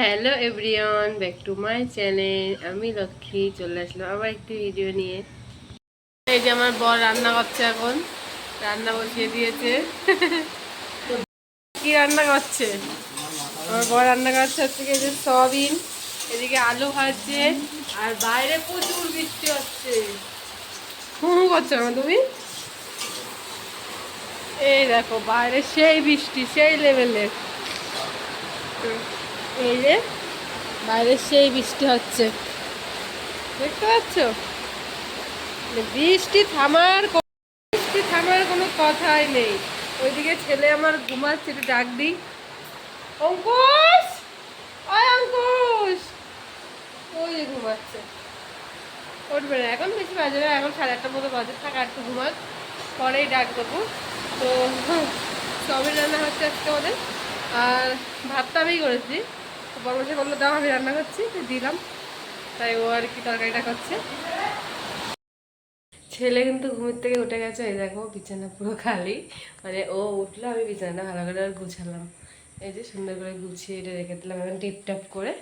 Hello everyone, back to my channel. আমি লক্ষ্মী চলে আসলাম আবার একটি ভিডিও নিয়ে। এই যে আমার বর রান্না করছে, এখন রান্না বসিয়ে দিয়েছে। কি রান্না করছে আমার বর? রান্না করছে হচ্ছে কি, যে সয়াবিন, এদিকে আলু ভাজছে, আর বাইরে প্রচুর বৃষ্টি হচ্ছে। হু হু করছো না তুমি? এই দেখো বাইরে সেই বৃষ্টি, সেই লেভেলের। এই যে বাইরে সেই বৃষ্টি হচ্ছে, দেখতে পাচ্ছ? বৃষ্টি থামার কোনো কথাই নেই। ওইদিকে ছেলে আমার ঘুমাচ্ছে, একটু ডাক দিই। অঙ্কুশ, ওই অঙ্কুশ, ওই যে ঘুমাচ্ছে, উঠবে না এখন, বেশি বাজে না, এখন 8:30 মতো বাজে, থাক আর একটু ঘুমাক, পরেই ডাক দেবো। তো সবই রান্না হচ্ছে আজকে আমাদের, আর ভাতটা আমিই করেছি। তো বড় বসে বললো দাও আমি রান্না করছি, তো দিলাম, তাই ও আর কি তরকারিটা করছে। ছেলে কিন্তু ঘুমের থেকে উঠে গেছে, এই দেখো বিছানা পুরো খালি, মানে ও উঠলো, আমি বিছানাটা ভালো করে আর গুছালাম। এই যে সুন্দর করে গুছিয়ে এটা রেখে দিলাম এখন টিপটাপ করে।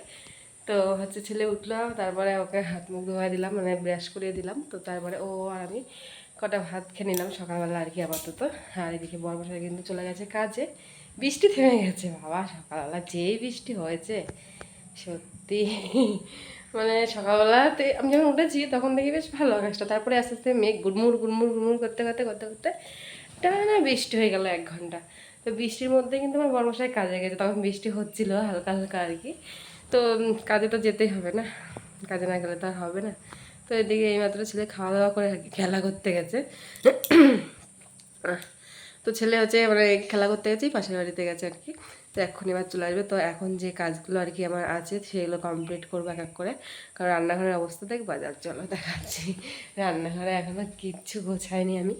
তো হচ্ছে ছেলে উঠলো, তারপরে ওকে হাত মুখ ধোয়া দিলাম, মানে ব্রাশ করিয়ে দিলাম। তো তারপরে ও আর আমি কটা ভাত খেয়ে নিলাম সকালবেলা আর কি আপাতত। আর এদিকে বড়মশাই কিন্তু চলে গেছে কাজে। বৃষ্টি থেমে গেছে বাবা, সকালবেলা যেই বৃষ্টি হয়েছে সত্যি। মানে সকালবেলাতে আমি যখন উঠেছি তখন দেখি বেশ ভালো আকাশটা, তারপরে আস্তে আস্তে মেঘ গুড়মুড় গুড়মুড় গুড়মুড় করতে করতে করতে করতে টানা বৃষ্টি হয়ে গেল 1 ঘন্টা। তো বৃষ্টির মধ্যে কিন্তু আমার বড়মশাই কাজে গেছে, তখন বৃষ্টি হচ্ছিল হালকা হালকা আর কি। তো কাজে তো যেতেই হবে না, কাজে না গেলে তো আর হবে না। তো এদিকে এইমাত্র ছেলে খাওয়া দাওয়া করে আর কি খেলা করতে গেছে। তো ছেলে হচ্ছে মানে খেলা করতে গেছি, পাশের বাড়িতে গেছে আর কি। তো এক্ষুনি এবার চলে আসবে। তো এখন যে কাজগুলো আর কি আমার আছে সেগুলো কমপ্লিট করবো এক এক করে, কারণ রান্নাঘরের অবস্থা দেখ, বাজার চলো দেখাচ্ছি। রান্নাঘরে এখনও কিচ্ছু গোছায়নি আমি।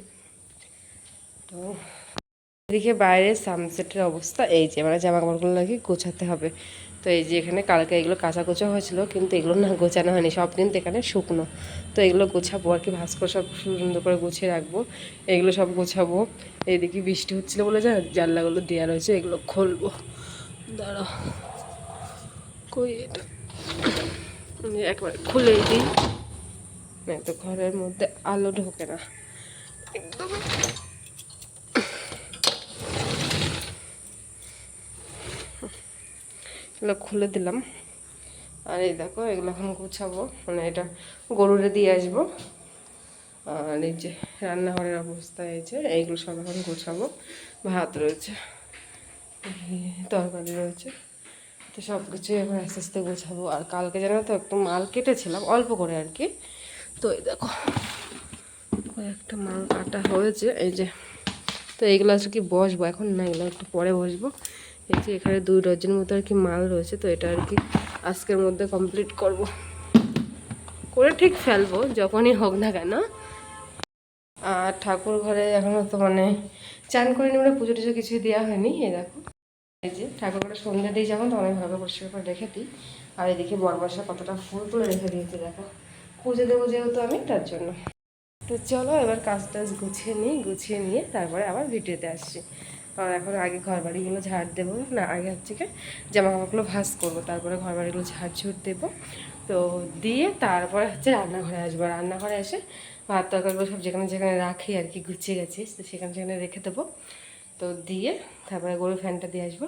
তো এদিকে বাইরে সানসেটের অবস্থা এই যে, মানে জামা কাপড়গুলো আর কি গোছাতে হবে। তো এই যে এখানে কালকে এগুলো কাঁচা গোছা হয়েছিল, কিন্তু এগুলো না গোছানো হয়নি, সব কিন্তু এখানে শুকনো। তো এগুলো গোছাবো আর কি, ভাঁজ করে সব সুন্দর করে গুছিয়ে রাখবো, এগুলো সব গোছাবো। এইদিকে বৃষ্টি হচ্ছিলো বলে জানলাগুলো দেওয়া রয়েছে, এগুলো খুলবো। দাঁড়াও, কই এটা, একবার খুলেই দিই, না তো ঘরের মধ্যে আলো ঢোকে না একদম। এগুলো খুলে দিলাম। আর এই দেখো এগুলো এখন গুছাবো, মানে এটা গরুরে দিয়ে আসবো। আর এই যে রান্নাঘরের অবস্থা, এই যে এইগুলো সব এখন গোছাবো। ভাত রয়েছে, তরকারি রয়েছে, তো সব কিছুই এখন আস্তে আস্তে গোছাবো। আর কালকে জানো তো একটু মাল কেটেছিলাম অল্প করে আর কি। তো এই দেখো কয়েকটা মাল কাটা হয়েছে, এই যে। তো এইগুলো আজকে কি বসবো এখন না, এগুলো একটু পরে বসবো। এই যে এখানে 2 ডজন মতো আর কি মাল রয়েছে, তো এটা আর কি আজকের মধ্যে কমপ্লিট করব, করে ঠিক ফেলবো যখনই হোক না কেন। আর ঠাকুর ঘরে এখনও তো মানে চান করিনি, মানে পুজো টুজো কিছুই দেওয়া হয়নি। এই দেখো এই যে ঠাকুর ঘরে সন্ধ্যা দিই যখন, তখন আমি ভালো পরিষ্কার করে রেখে দিই। আর এদিকে বরমাসা কতটা ফুল তুলে রেখে দিয়েছে দেখো, পুজো দেবো যেহেতু আমি, তার জন্য। তো চলো এবার কাজ টাজ গুছিয়ে নিয়ে তারপরে আবার ভিডিওতে আসছি। আর এখন আগে ঘর বাড়িগুলো ঝাড় দেবো, না আগে হচ্ছে কি জামা কাপড়গুলো ভাঁজ করবো, তারপরে ঘর বাড়িগুলো ঝাড় দেবো। তো দিয়ে তারপরে হচ্ছে রান্নাঘরে আসবো, রান্নাঘরে এসে ভাত তরকারিগুলো সব যেখানে যেখানে রাখি আর কি গুছিয়ে গেছি, তো সেখানে সেখানে রেখে দেবো। তো দিয়ে তারপরে গরুর ফ্যানটা দিয়ে আসবো,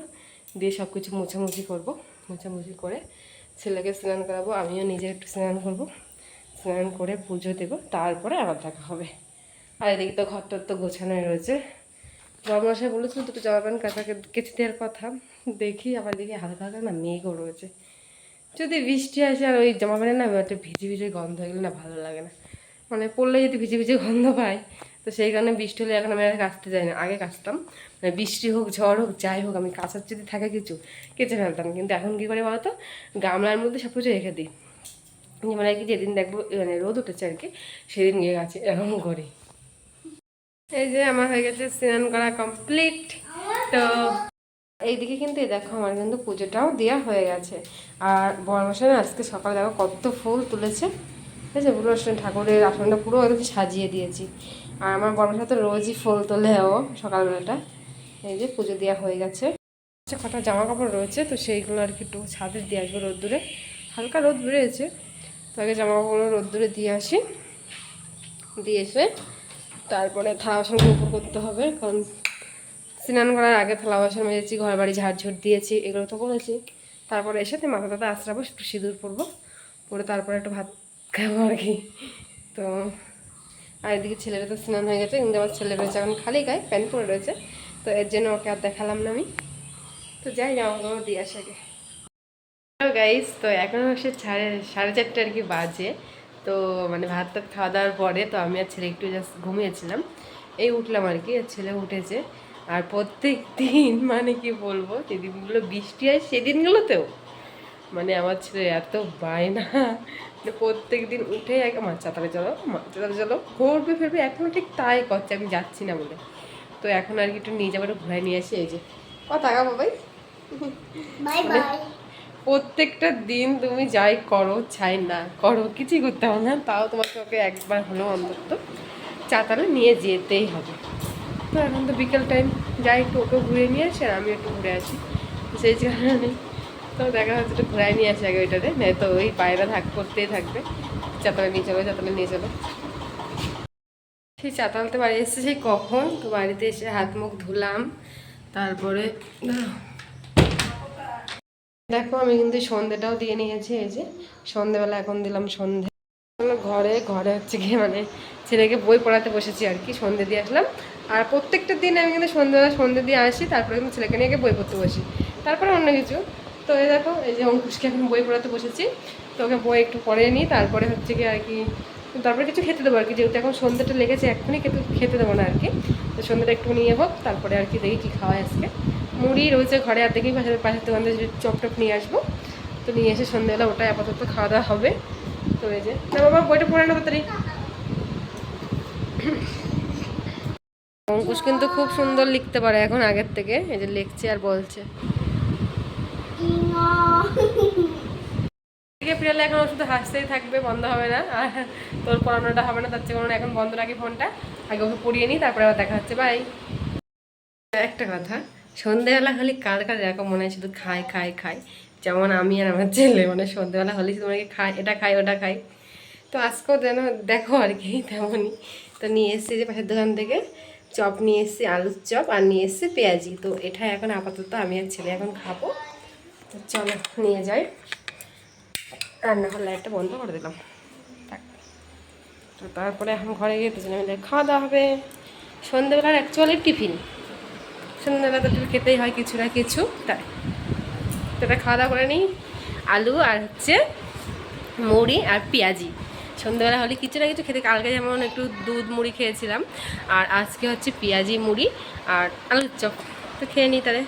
দিয়ে সব কিছু মোছামুছি করবো। মোছামুছি করে ছেলেকে স্নান করাবো, আমিও নিজে একটু স্নান করবো, স্নান করে পুজো দেবো, তারপরে আবার দেখা হবে। আর এদিকে তো ঘরটার তো গোছানোই রয়েছে। বড়মশাই বলেছিল দুটো জামা প্যান্ট কেচে দেওয়ার কথা, দেখি আবার দেখি হালকা হালকা না মেঘও রয়েছে। যদি বৃষ্টি আসে আর ওই জামা প্যান্ট না একটা ভিজে ভিজে গন্ধ হয়ে গেলে না ভালো লাগে না, মানে পড়লে যদি ভিজে ভিজে গন্ধ পায়। তো সেই কারণে বৃষ্টি হলে এখন আমি আর কাচতে যাই না, আগে কাচতাম, মানে বৃষ্টি হোক ঝড় হোক যাই হোক আমি কাচার যদি থাকে কিছু কেচে ফেলতাম। কিন্তু এখন কী করে বলো তো, গামলার মধ্যে সব কিছু রেখে দিই, যেমন আর কি যেদিন দেখবো মানে রোদ উঠেছে আর কি সেদিন গিয়ে গাছে এরকম করি। এই যে আমার হয়ে গেছে স্নান করা কমপ্লিট। তো এইদিকে কিন্তু এই দেখো আমার কিন্তু পুজোটাও দেওয়া হয়ে গেছে। আর বড়মশাই আজকে সকালে দেখো কত ফুল তুলেছে, ঠিক আছে, পুরো ঠাকুরের আসনটা পুরো একদম সাজিয়ে দিয়েছি। আর আমার বড়মশাই তো রোজই ফুল তোলে ও সকালবেলাটা। এই যে পুজো দেওয়া হয়ে গেছে। কটা জামা কাপড় রয়েছে, তো সেইগুলো আর কি একটু ছাদে দিয়ে আসবো রোদ্দুরে। হালকা রোদ বেরিয়েছে, তো আগে জামা কাপড়গুলো রোদ্দুরে দিয়ে আসি। দিয়ে এসে তারপরে থালা বাসনগুলো উপর করতে হবে, কারণ স্নান করার আগে থালা বাসন মেজেছি, ঘর বাড়ি ঝাড়ঝুট দিয়েছি, এগুলো তো করেছি। তারপরে এসে মাথা টাথা আঁচড়াবো, একটু সিঁদুর পরবো, পরে তারপরে একটু ভাত খাবো আর কি। তো আর এদিকে ছেলেরা তো স্নান হয়ে গেছে, কিন্তু আমার ছেলে রয়েছে এখন খালি গায়ে, প্যান্ট পরে রয়েছে, তো এর জন্য ওকে আর দেখালাম না আমি। তো যাই জামা কাপড় দিয়ে আসে আগে। হ্যালো গাইস, তো এখন হচ্ছে সাড়ে চারটে আর কি বাজে। তো মানে ভাত টাত খাওয়া দাওয়ার পরে তো আমি আর ছেলে একটু জাস্ট ঘুমিয়েছিলাম, এই উঠলাম আর কি, আর ছেলে উঠেছে। আর প্রত্যেক দিন মানে কি বলবো, যেদিনগুলো বৃষ্টি হয় সেদিনগুলোতেও মানে আমার ছেলে এত বায়না, মানে প্রত্যেক দিন উঠে আগে মা চাতালে চলো, মা চাতালে চলো, ঘুরবে ফিরবে, এখনও ঠিক তাই করছে, আমি যাচ্ছি না বলে। তো এখন আর কি একটু নিয়ে যাবো, একটু ঘুরাই নিয়ে আসি। এই যে তাকাবো ভাই, বাই বাই। প্রত্যেকটা দিন তুমি যাই করো চাই না করো, কিছুই করতে হবে না, তাও তোমাকে ওকে একবার হলেও অন্তত চাতালে নিয়ে যেতেই হবে। তো এখন তো বিকেল টাইম, যাই একটু ওকে ঘুরে নিয়ে আসি আর আমি একটু ঘুরে আসি, সেই কারণে তো দেখা হচ্ছে একটু ঘুরাই নিয়ে আসি আগে ওইটাতে, নেই তো ওই পায়রা করতেই থাকবে, চাতালে নিয়ে চলো চাতালে নিয়ে চলো। সেই চাতালতে বাড়ি এসেছে সেই কখন, তো বাড়িতে এসে হাত মুখ ধুলাম, তারপরে দেখো আমি কিন্তু সন্ধেটাও দিয়ে নিয়েছি। এই যে সন্ধেবেলা এখন দিলাম সন্ধে, ঘরে ঘরে হচ্ছে গিয়ে মানে ছেলেকে বই পড়াতে বসেছি আর কি, সন্ধে দিয়ে আসলাম। আর প্রত্যেকটা দিন আমি কিন্তু সন্ধ্যেবেলা সন্ধে দিয়ে আসি, তারপরে কিন্তু ছেলেকে নিয়ে গিয়ে বই পড়তে বসি, তারপরে অন্য কিছু। তো এই দেখো এই যে অঙ্কুশকে এখন বই পড়াতে বসেছি, তো ওকে বই একটু পড়ে নিই, তারপরে হচ্ছে কি আর কি, তারপরে কিছু খেতে দেবো আর কি, যেহেতু এখন সন্ধ্যেটা লেগেছে, এক্ষুনি খেতে দেবো না আর কি। তো সন্ধ্যেটা একটু নিয়ে হোক, তারপরে আর কি দেখি কী খাওয়াই আজকে। মুড়ি রয়েছে ঘরে, আর দেখি পাশের দোকান থেকে চপ টপ নিয়ে আসবো, তো নিয়ে এসে সন্ধ্যেবেলা ওটাই আপাতত খাওয়া দাওয়া হবে। তো এই যে না বাবা, বইটা পড়ে নেবো তাড়াতাড়ি। অঙ্কুশ কিন্তু খুব সুন্দর লিখতে পারে এখন আগের থেকে, এই যে লিখছে আর বলছে। ফিরালে এখন শুধু হাসতেই থাকবে, বন্ধ হবে না, আর তোর পড়ানোটা হবে না, তার চেয়ে কোনো এখন বন্ধ রাখি ফোনটা, আগে ওকে পড়িয়ে নিই, তারপরে আবার দেখা হচ্ছে, বাই। একটা কথা, সন্ধ্যেবেলা হলে কার কার এরকম মনে হয় শুধু খাই খাই খাই, যেমন আমি আর আমার ছেলে, মানে সন্ধ্যেবেলা হলে শুধু মনে খাই, এটা খাই ওটা খাই। তো আজকেও যেন দেখো আর কি তেমনই। তো নিয়ে এসেছি যে পাশের দোকান থেকে চপ নিয়ে এসেছি, আলুর চপ, আর নিয়ে এসেছি পেঁয়াজি, তো এটাই এখন আপাতত আমি আর ছেলে এখন খাবো। তো চলো নিয়ে যাই, রান্নাঘর লাইটটা বন্ধ করে দিলাম, থাক। তো তারপরে এখন ঘরে গিয়ে দুজনে মিলে খাওয়া দাওয়া হবে। সন্ধ্যেবেলার অ্যাকচুয়ালি টিফিন, সন্ধ্যেবেলা তো খেতেই হয় কিছু না কিছু, তাই তো এটা খাওয়া দাওয়া করে নিই। আলু আর হচ্ছে মুড়ি আর পেঁয়াজি, সন্ধ্যেবেলা হলে কিছু না কিছু খেতে, কালকে যেমন একটু দুধ মুড়ি খেয়েছিলাম, আর আজকে হচ্ছে পেঁয়াজি মুড়ি আর আলুর চপ, তো খেয়ে নিই তাহলে।